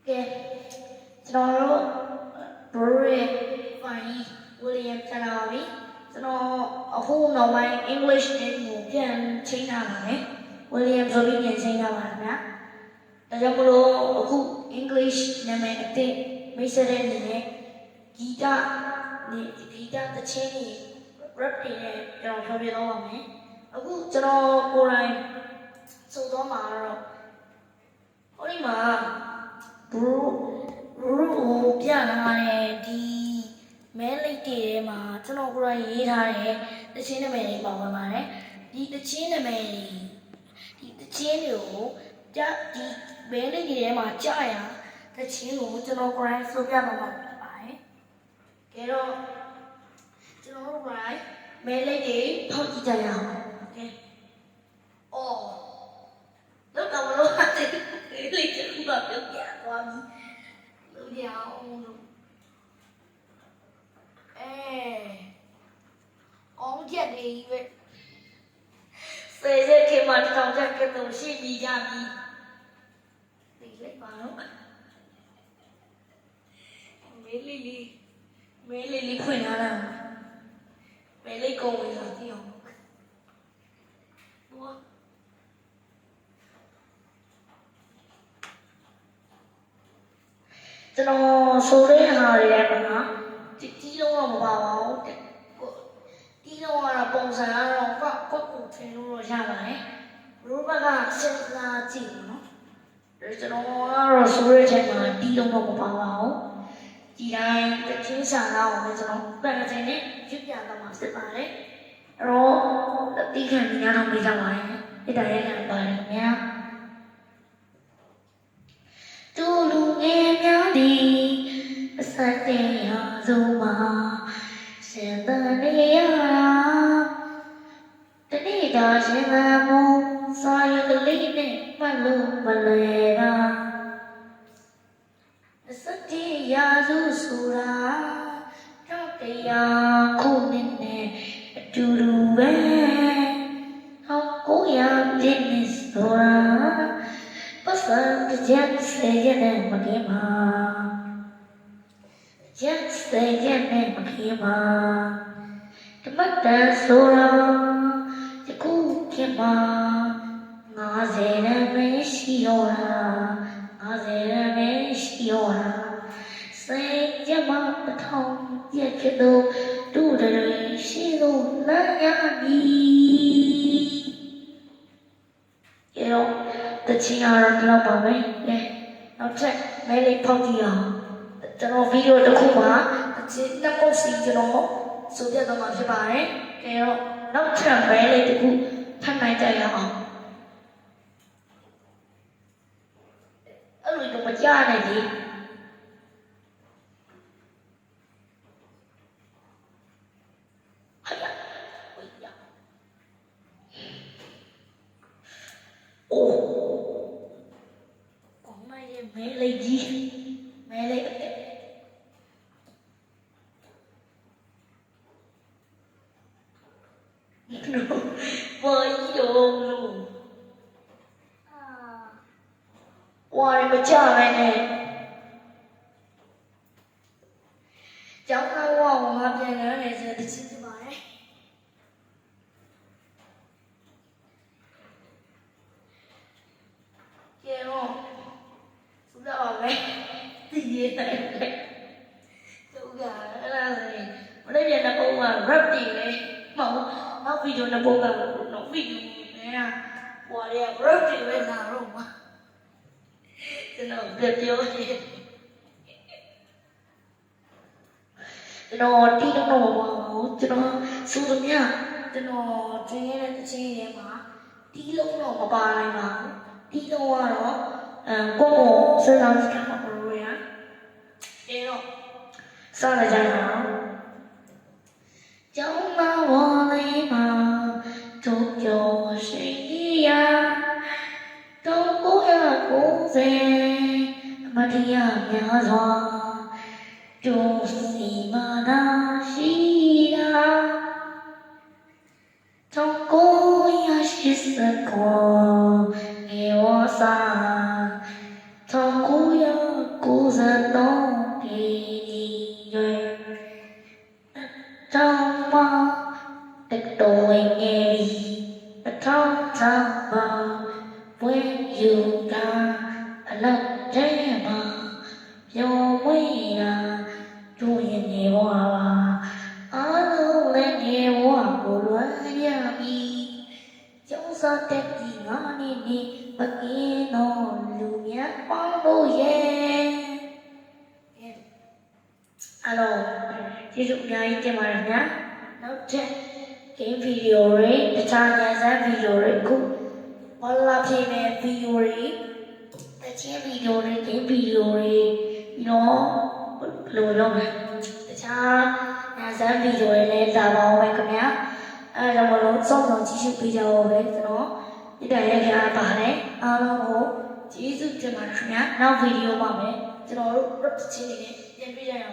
ကဲကျွန်တော်တို့ဘရိုရဲ့ဖိုင်ဝီလျံပြန်လာပါပြီကျွန်တော်အခုနောက်ပိုင်း English နဲ့ကိုပြန်ချိန်ထားပါမယ်ဝီလျံဆိုပြီးပြန်ချိန်ထားပါခင်ဗျာဒါကြောင့်မလို့အခု English နာမည်အသစ်မိတ်ဆက်တဲ့အနေနဲ့ဂီတသချင်းတွေ rap တွေနဲ့ကျွန်တော်ပြောပြတော့ပါမယ်အခုကျွန်တော်ကိုယ်တိုင်စုံသွားမှာတော့ဟိုဒီမှာဘရိုပြလာတဲ့ဒီမဲလိတ်တွေထဲမှာကျွန်တော်ကိုယ်တိုင်ရေးထားတဲ့သချင်းနာမည်တွေပါဝင်ပါတယ်ဒီသချင်းနာမည်ဒီသချင်းတွေကိုဒီမဲလိတ်တွေထဲမှာကြားရသချင်းကိုကျွန်တော်ကိုယ်တိုင်ဆိုပြပါမှာဖြစ်ပါတယ်ကဲတော့ကျွန်တော်တို့ကမဲလိတ်တွေဖောက်ကြည့်ကြရအောင်โอเคအော်လောက်တော့မလို့အဲ့လိတ်တွေကပြောပြသွားပြီလို့ရအောင်လို့အောင်ချက်နေပဲစေရက်ခေမတောင်ချက်ကတော့ရှိပြီးကြပြီဒီလိုက်ပါတော့မဲလေးခွင့်လာတာမဲလေးကုန်ဝင်လာသိအောင်ဘောကျွန်တော်ဆိုတဲ့ဟာတွေလည်းပေါ့နော်တီးလုံးတော့မပါပါဘူးတီးလုံးကတော့ပုံစံကတော့ကိုယ်ထင်လို့ရပါတယ်ဘရိုဘကစဉ်းစားကြည့်နော်ကျွန်တော်ကတော့ဆိုတဲ့ချိန်မှာတီးလုံးတော့မပါပါဘူးဒီတိုင်းတချင်းစာတော့လည်းကျွန်တော်ပြန်တဲ့ချိန်နဲ့ရွတ်ပြတော့မှာဖြစ်ပါတယ်အဲ့တော့တီးခံနေရတော့မေးကြပါတယ်အဲ့ဒါလည်းလည်းပါတယ်များတူလူငယ်များသည်အစတဲ့ရာစုံမှာရှင်သန်နေရတာတနေ့တာရှင်သာမုံစာရကလေးနဲ့မှတ်လို့မလွယ်တာအစတဲ့ရာစုဆိုတာတော့တရားခုနှစ်နဲ့အတူတူပဲဟောကိုရပြင်းနေဆိုတာပတ်စံကြက်စေရတဲ့မကင်းပါကြက်စေရတဲ့မကင်းပါတမတ်တန်ဆိုတာဒီခုခေတ်မှာ90ရမ်းမရှိရောလား90ရမ်းမရှိရောလားစေကြမပထောင်ပြက်ဖြစ်တော့တူတယ်ရှိလို့လမ်းရပြီရောတချင်ရတော့ပါပဲနောက်ထပ်မဲလေးဖောက်ကြည့်အောင်ကျွန်တော်ဗီဒီယိုတစ်ခုမှာတချင်နှစ်ပုတ်စီကျွန်တော်ဆိုပြတော့မှာဖြစ်ပါတယ်ကဲတော့နောက်ထပ်မဲလေးတစ်ခုဖတ်နိုင်ကြရအောင်အဲ့လိုတော့မကြားနိုင်လေမဲလေးကြီးမဲလေးဘောကြီးတော့လို့ဝါရမကြပဲနဲ့ကျောင်းသားဝါဝါပြန်လာတယ်ဆိုတဲ့ချင်းပါတယ်ကဲတော့တော့ပဲဒီရေးတယ်သူကအဲ့ဒါလေမနေ့ပြန်တော့က rap တီလေမဟုတ်နောက်ဗီဒီယိုနှစ်ပုတ်ကတော့ဗီဒီယိုနဲ့ဟိုရ rap တီပဲလာတော့မှာကျွန်တော်ပြောတယ်ကျွန်တော်တီးတော့မပါဘူးကျွန်တော်စူးသမျှကျွန်တော်ကျင်းရတဲ့ချင်းတွေမှာတီးလုံးတော့မပါနိုင်ပါဘူးတီးလုံးကတော့ကိုစဉ်းစားကြည့်မှာဘရိုရအဲတော့စရကြအောင်ကျောင်းသားဝန်လေးမှာတို့ပြောရှိရတော့ကိုရကိုစေအမတရားများစွာတို့စီမနာရှိတာတော့ကိုရရှိစကောေဝစာထောင်ကိုရက summer when you got a lot of your way doing it all. I know that you want to run me. Just a tacky money, but you know, you follow, yeah. Alo, ví dụ như anh chị mà nhá, nó trên cái video đấy, để cho nhà ra video đấy cũng có làm gì về video đấy, để chia video đấy, cái video đấy nó lùi luôn này, để cho nhà ra video đấy lên giả vào vậy các nhá, rồi một lúc xong rồi chỉ chụp video đấy nó, như đây là cái bà đấy, nó có chỉ dụ cho mà nhá, nó video mà đấy, cho nó rất chi này, trên video này.